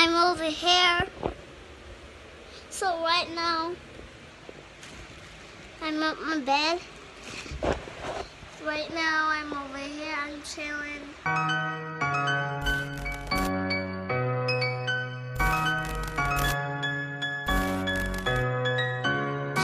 I'm over here. So right now, I'm at my bed. Right now, I'm over here. I'm chilling.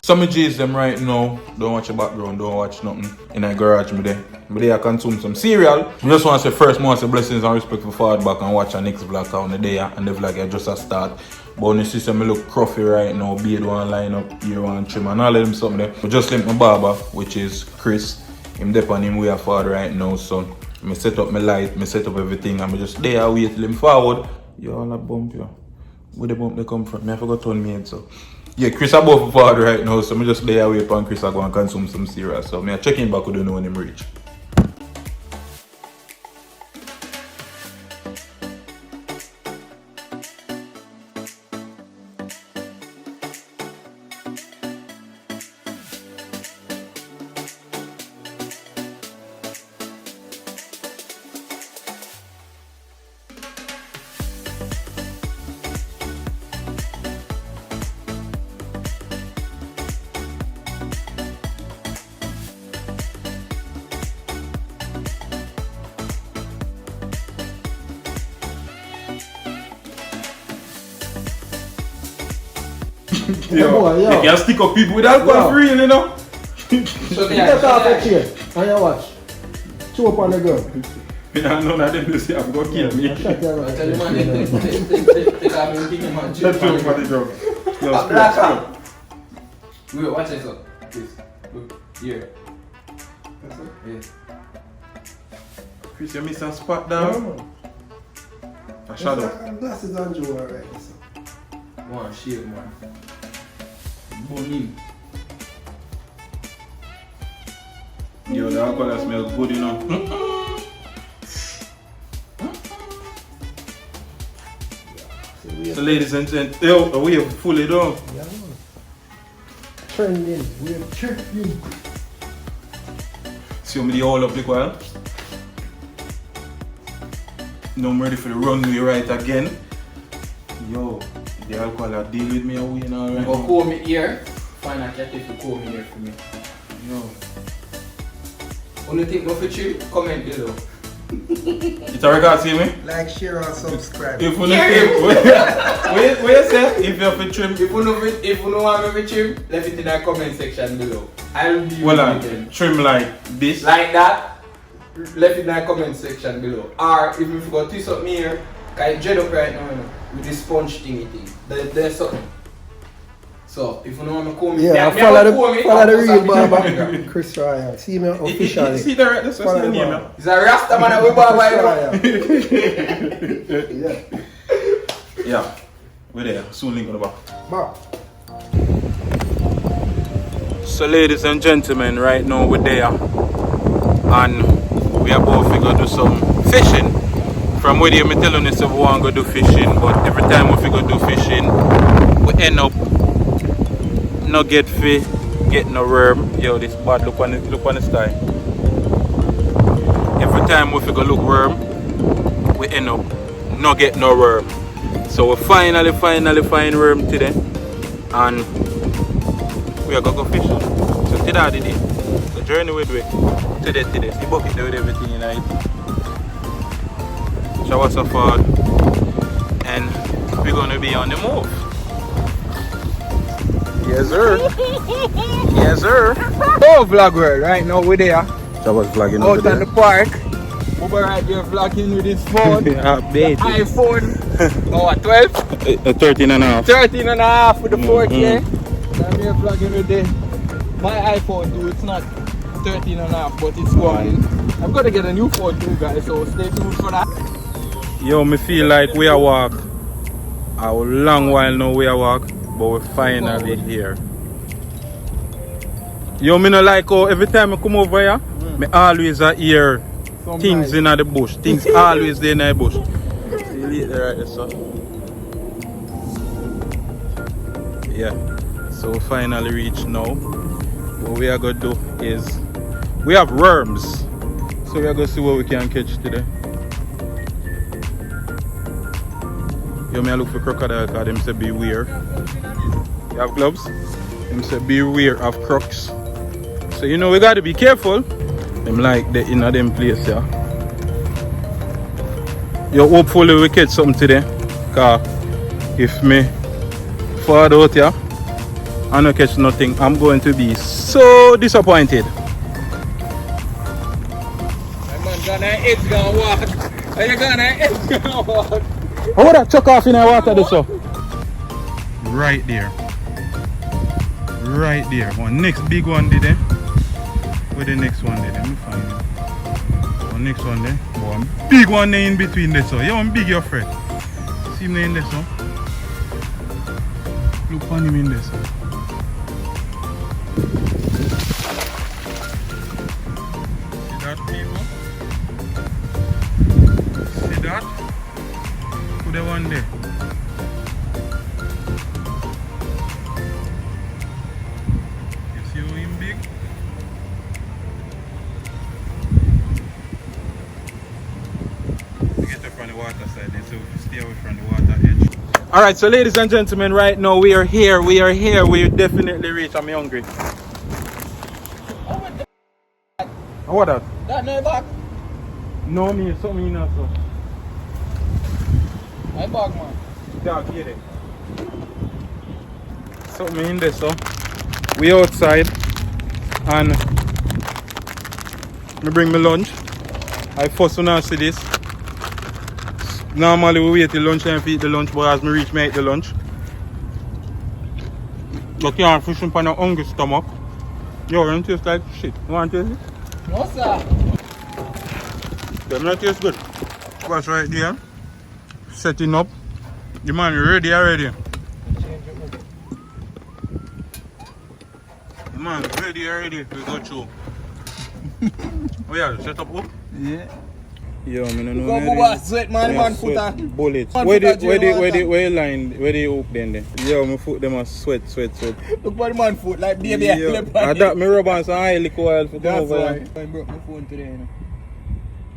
Some G's them right now don't watch the background, don't watch nothing in the garage me there. But they consume some cereal. I just want to say first, I want to say blessings and respect for forward back and watch our next vlog on the day and the vlog is just a start. But when you see some look crufty right now, beard one line up, ear one trim and all of them something there. But just like my barber, which is Chris, him dep on him way forward right now, so I set up my light, I set up everything and I just there wait till him forward. You all a bump you. Where the bump they come from? I forgot to turn me head so. Yeah, Chris above forward right now, so I just lay away and Chris are going to consume some cereal. So I check him back with you know when him reach. Yo, you can stick up people with alcohol free, you know? So get off the chair and you watch. Chew up on the girl. None of them say I'm going to kill me. Shut your I tell you man, take off everything man. Shut up for the drug. I'm black out. Wait, watch this up. Please. Look, here. Yeah. Chris, you miss a spot down? A shadow. Glasses on you alright. One shape man. Boom. Yo, the alcohol smells good, you know. So ladies and gentlemen, yo, we have fully done. Yeah, man. Trending. We're trending. See me the all up liquor. Now I'm ready for the runway right again. Yo, the alcohol are deal with me away now right Go now. comb it here. Find a cat if you comb it here for me. Yo. Only thing no for you, comment below. It's a record, see me? Like, share, and subscribe. If you know, what you say? If you're for trim, If you know want me to trim, leave it in the comment section below. I'll be well, again. trim like this. Like that, left in the comment section below. Or if you forgot to something here, can you dread up right now, you know, with this sponge thingy thing. There's something. So if you know want me to comb it, Yeah, follow the real barber, Chris Ryan. See me officially. See the right, that's what's the name. Yeah. It's a Rasta man that we barber. Yeah. Yeah, we're there. Soon link on the back. Back. So ladies and gentlemen, right now we're there and we are both going to do some fishing. From where you me telling us we want to go do fishing, but every time we go do fishing, we end up not get fish, get no worm. Yo, this bad look on the sky. Every time we go look worm, we end up not get no worm. So we finally find worm today and we are going to go fishing. So today I did it. The journey with we today. See bucket there with everything in it. Shower so far and we're gonna be on the move. Yes sir. Yes sir. Oh vlog world, right now we're there. Shower's vlogging Out on the park. We're right there vlogging with this phone. Update. iPhone. Oh, 12? 13 and a half. 13 and a half with the 4K. I'm here vlogging with my iPhone too. It's not 13 and a half, but it's going. I'm gonna get a new phone too, guys, so stay tuned for that. Yo, me feel like we are walk a long while now we are walk, but we're finally here. Yo, me no like how every time I come over here, me always hear things in the bush. Things always there in the bush. See you later right there, so. Yeah, so we finally reached now. What we are going to do is, we have worms. So we are going to see what we can catch today. You may look for crocodile because them say beware. You have gloves? Them say beware of crocs. So you know we gotta be careful. Them like the inner them place, yeah. You hopefully we catch something today. Cause if me fall out here and not catch nothing, I'm going to be so disappointed. Gonna edge gonna walk. Are you gonna edge gonna walk? How would I chuck off in the water this up? Right there. Right there. One next big one did there. Where the next one there? Let me find it. One next one there. One big one there in between this. So you want big your friend. See him there in this one. Look on him in this one. See that people? See that? Put the one there. You see how him big? We get up from the water side then, so we stay away from the water edge. Alright, so ladies and gentlemen, right now we are here, we definitely reach. I'm hungry. What that? That no back. No, me, something in also. My bag, man. Dog, get it. Something in there, so. We outside and me bring my lunch. I first when I see this. Normally we wait till lunch and eat the lunch, but as me reach me eat the lunch. But you can't fish on a hungry stomach. Yo, it tastes like shit. You want to taste it? No, sir. Them not taste good. What's right there? Setting up. The man ready already. The man ready already. We go through. Oh yeah, set up up? Yeah. Yo, I don't know. Go Bubba, sweat man foot on. Bullets. Man Where foot the line, where the hook then? Yo, my foot them are sweat. Look for the man foot like baby. Yo, I got me rub on some oil oil for That's over. why I broke my phone today, you know.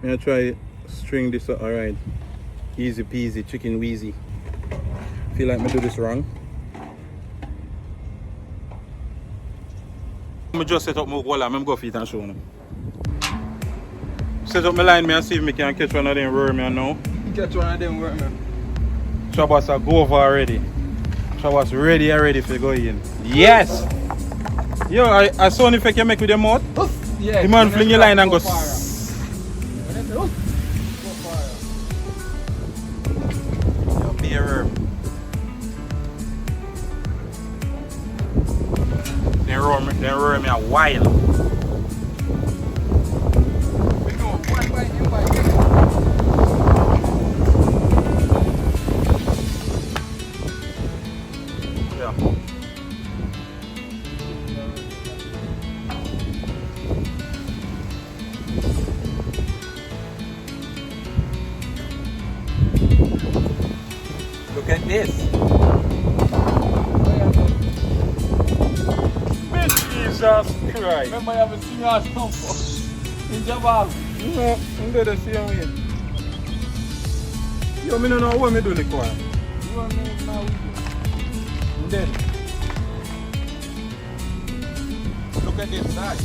I'm try string this up. Alright. Easy peasy, chicken wheezy. Feel like I do this wrong. I just set up my wall. I'm go feet and show them. Set up my line me and see if I can catch one of them roar me now. Catch one of them work, man. Shabas are go over already. Shabas ready for go in. Yes! Yo, I saw if I can make with your mouth. Yeah. The man fling your line and go. Yo, be a worm. They roar me a while. Look at this. Jesus Christ. Remember you have a senior before. In Jabal. No, I'm going to see him. Yo, I don't know what I do like one. You want me now? I'm dead. Look at this side.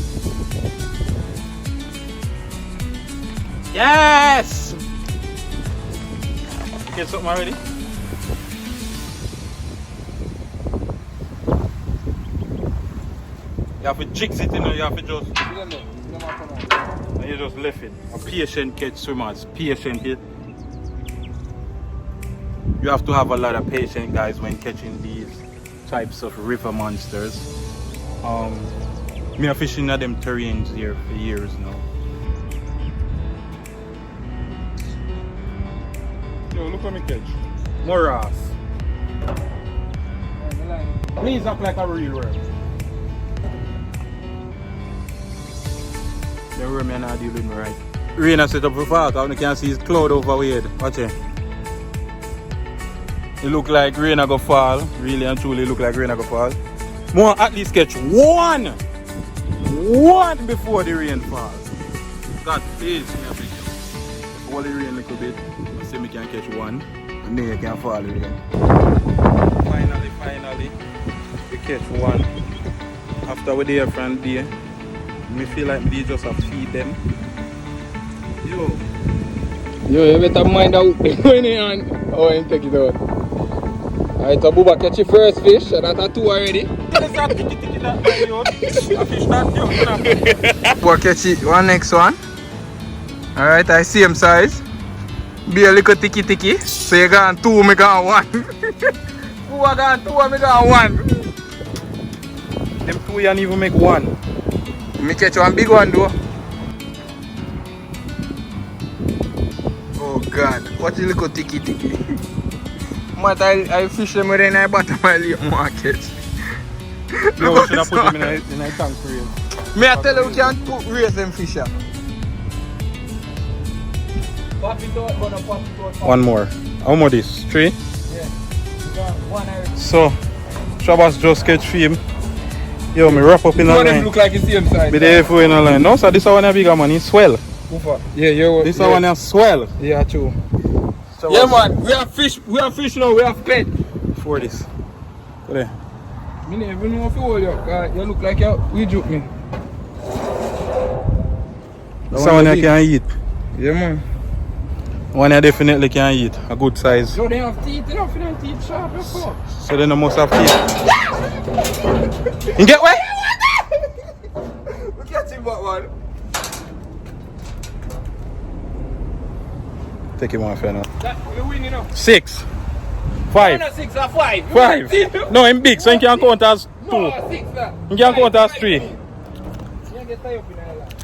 Yes! You get something already? You have to jigs it, you know, you have to just... And you just left it. A patient catch swimmers, patient hit. You have to have a lot of patience, guys, when catching these types of river monsters. Me are fishing at them terrains here for years now. Yo, look at me catch. More ass. Please act like a real worm. The worm are not dealing right. Rain has set up for fall, because you can see his cloud overhead. Watch it. It look like rain are gonna fall. Really and truly look like rain are gonna fall. More at least catch one before the rain falls. God please me a big. Hold the rain a little bit. I say me can catch one. then you can fall again. Finally, we catch one. After we there from there, we feel like we just have to feed them. Yo, you better mind out when you on. Oh, you take it out. Alright, so Booba catch your first fish, and that's two already. Booba catch it, one next one. Alright, I see him size. Be a little ticky. So you got two, me got one. Booba got two, me got one. them two you can't even make one. Me catch one big one though. Oh God, what a little ticky. But I fish them within my bottom of my lake market. No, we should have put them in a tank for you. Me I tell you we can't raise them fish up. One more. How much is? 3? Yeah. So, Shabas just catch film. Yo, me wrap up in a One of them line. look like the same size. Be there for in a line. No, so this one a bigger man, he swell. Yeah, This one a swell. Yeah, true. Yeah, man, we have fish now, we have pet. For this. Go there. Me never know if you hold you, cause you look like you juke me. This one I can eat. Yeah, man. One I definitely can eat. A good size. So they have teeth, you know, for them teeth sharp as fuck. So then I must have teeth. You get what? We catch him back, man. Take him off here now. We win, you know. 6. 5. No, 6 or 5. 5. No, I'm big, so you can count as 2. No, 6 that. You can count as 3. You get tied up in a lot.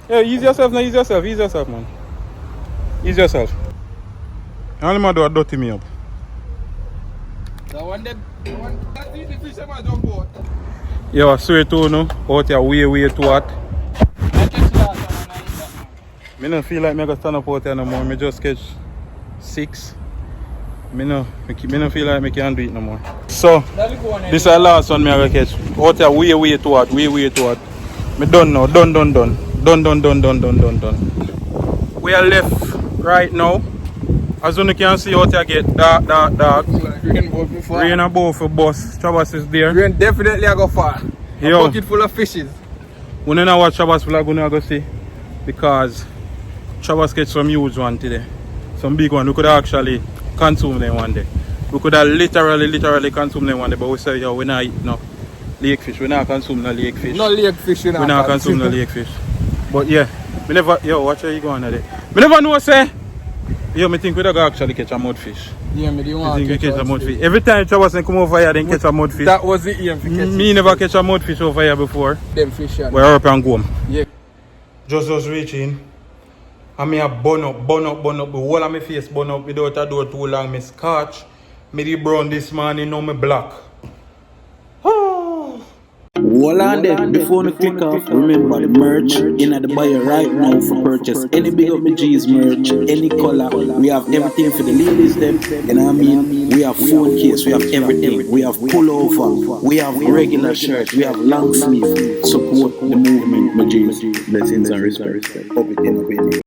Yeah, ease yourself now, ease yourself, man. Ease yourself. Only man do a dirty me up. The one that's the fish that man jump out. Yo, I swear to you, no, out here way too hot. I don't feel like I can stand up out here no more. I just catch 6. I don't feel like I can do it no more. So, this is the last one I catch. Out here way too hot, way too hot. I done now, done. Done. We are left right now. As you can see out here get dark. Rain above for bus. Chabas is there. Rain definitely I go far. A Yo. bucket full of fishes. We don't know what Chabas will going to go see. Because Chabas catch some huge one today. Some big one. We could actually consume them one day. We could have literally consume them one day. But we say, yo, we're not eating no lake fish. We're not consuming no lake fish. No lake fish, you know. We're not consuming no lake fish. But yeah, we never, yo, watch how you go on there. We never know, say, yo, I think we're going to actually catch a mudfish. Yeah, me do I want think we to catch a mudfish. Every time Chabas come over here, then catch a mudfish. That was the aim for catching. Me never catch a mudfish over here before. Them fish, yeah. We're up and go. Yeah. Just reaching. And me a burn up. The whole of my face burn up without a door too long. Me scotch. Me the brown this morning, now me black. Hold on there, before we click off, remember the merch in the bio right now for purchase. Any Big Up My G's merch, any color, we have everything for the ladies them, you know what I mean? We have phone case, we have everything, we have pullover, we have regular shirts, we have long sleeve. Support the movement, my G's. Blessings and respect. Up it in.